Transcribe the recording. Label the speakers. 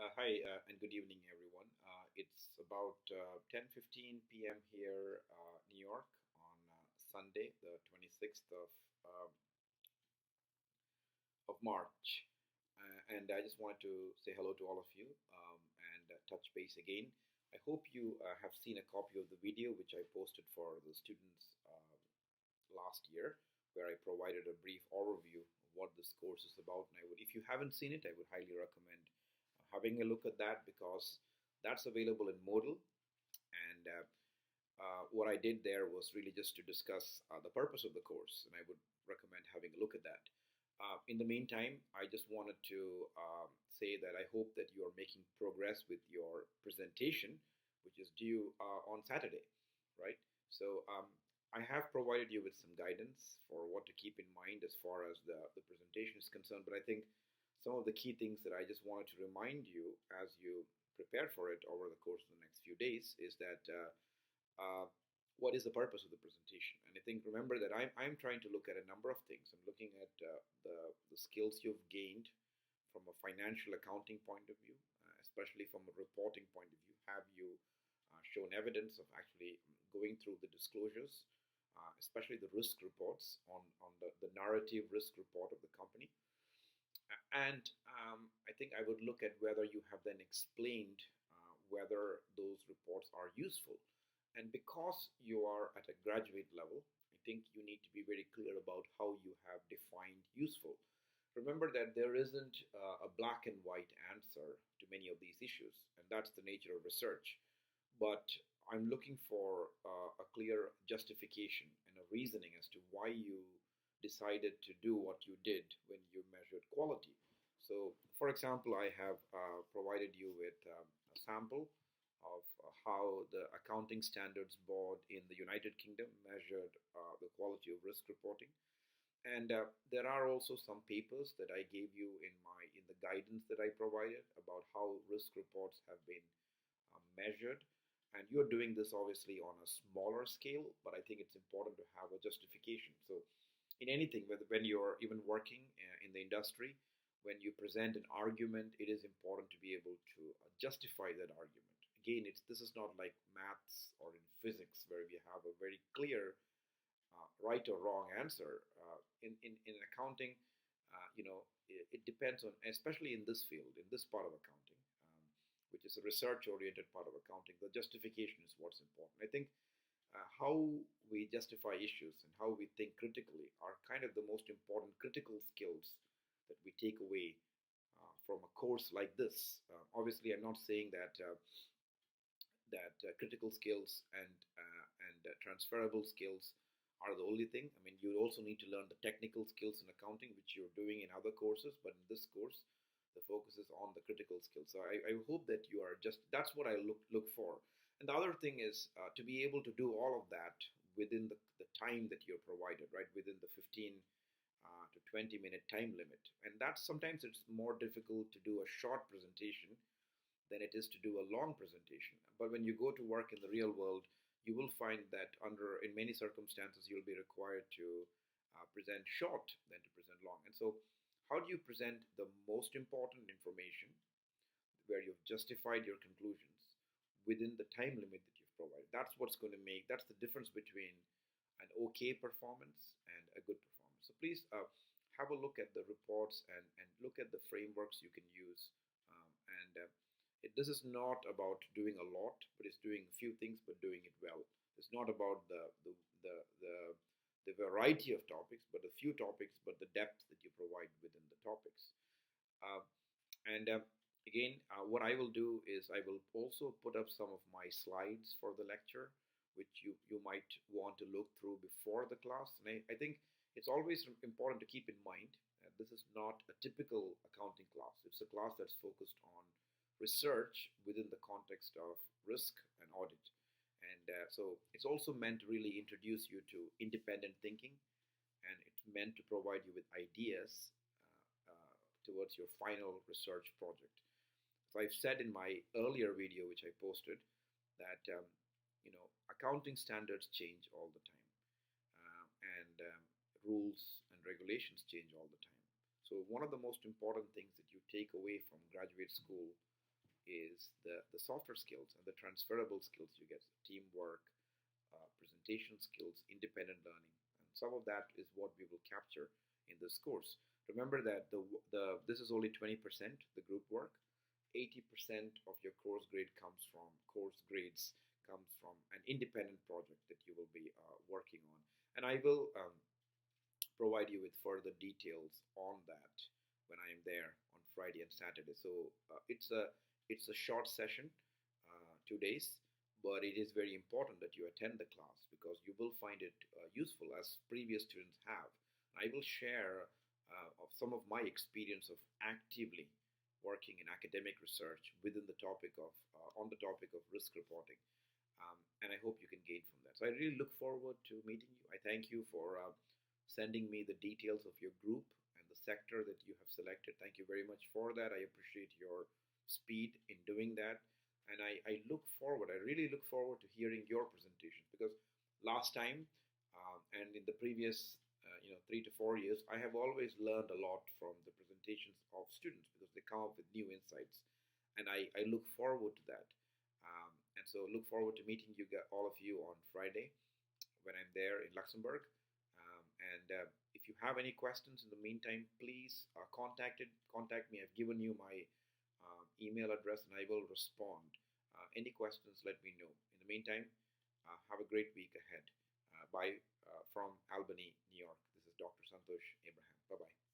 Speaker 1: Hi, and good evening, everyone. It's about 10:15 p.m. here, New York, on Sunday, the 26th of March. And I just wanted to say hello to all of you and touch base again. I hope you have seen a copy of the video which I posted for the students last year, where I provided a brief overview of what this course is about. And if you haven't seen it, I would highly recommend having a look at that because that's available in Moodle. And what I did there was really just to discuss the purpose of the course, and I would recommend having a look at that. In the meantime, I just wanted to say that I hope that you are making progress with your presentation, which is due on Saturday, right? So I have provided you with some guidance for what to keep in mind as far as the presentation is concerned, but I think some of the key things that I just wanted to remind you as you prepare for it over the course of the next few days is that uh, what is the purpose of the presentation? And I think remember that I'm trying to look at a number of things. I'm looking at the skills you've gained from a financial accounting point of view, especially from a reporting point of view. Have you shown evidence of actually going through the disclosures, especially the risk reports on the narrative risk report of the company? And I think I would look at whether you have then explained whether those reports are useful. And because you are at a graduate level, I think you need to be very clear about how you have defined useful. Remember that there isn't a black and white answer to many of these issues, and that's the nature of research. But I'm looking for a clear justification and a reasoning as to why you decided to do what you did when you measured quality. So, for example, I have provided you with a sample of how the Accounting Standards Board in the United Kingdom measured the quality of risk reporting. And there are also some papers that I gave you in the guidance that I provided about how risk reports have been measured. And you're doing this obviously on a smaller scale, but I think it's important to have a justification. So, in anything, whether when you're even working in the industry, when you present an argument, it is important to be able to justify that argument. Again, this is not like maths or in physics where we have a very clear right or wrong answer. In accounting, it depends on, especially in this field, in this part of accounting, which is a research-oriented part of accounting. The justification is what's important. I think how we justify issues and how we think critically are kind of the most important critical skills that we take away from a course like this. Obviously, I'm not saying that critical skills and transferable skills are the only thing. I mean, you also need to learn the technical skills in accounting, which you're doing in other courses. But in this course, the focus is on the critical skills. So I hope that you are just that's what I look for. And the other thing is to be able to do all of that within the time that you're provided, right? Within the 15 to 20-minute time limit. And that's sometimes it's more difficult to do a short presentation than it is to do a long presentation. But when you go to work in the real world, you will find that in many circumstances, you'll be required to present short than to present long. And so, how do you present the most important information where you've justified your conclusions within the time limit that you've provided? That's the difference between an okay performance and a good performance. So please have a look at the reports and look at the frameworks you can use. This is not about doing a lot, but it's doing a few things, but doing it well. It's not about the, the, the variety of topics, but a few topics, but the depth that you provide within the topics. Uh, and Again, what I will do is I will also put up some of my slides for the lecture, which you might want to look through before the class. And I think it's always important to keep in mind that this is not a typical accounting class. It's a class that's focused on research within the context of risk and audit. And so it's also meant to really introduce you to independent thinking, and it's meant to provide you with ideas towards your final research project. So I've said in my earlier video, which I posted, that accounting standards change all the time, and rules and regulations change all the time. So one of the most important things that you take away from graduate school is the softer skills and the transferable skills you get: teamwork, presentation skills, independent learning. And some of that is what we will capture in this course. Remember that this is only 20% the group work. 80% of your course grades comes from an independent project that you will be working on. And I will provide you with further details on that when I am there on Friday and Saturday. So it's a short session, 2 days, but it is very important that you attend the class because you will find it useful as previous students have. I will share of some of my experience of actively working in academic research within the topic of on the topic of risk reporting, and I hope you can gain from that. So I really look forward to meeting you. I thank you for sending me the details of your group and the sector that you have selected. Thank you very much for that. I appreciate your speed in doing that. And I look forward, I really look forward to hearing your presentations because last time and in the previous 3 to 4 years, I have always learned a lot from the presentations of students because they come up with new insights. And I look forward to that. And so look forward to meeting all of you on Friday when I'm there in Luxembourg. And if you have any questions in the meantime, please contact me. I've given you my email address and I will respond. Any questions, let me know. In the meantime, have a great week ahead. Bye from Albany, New York. This is Dr. Santosh Abraham. Bye bye.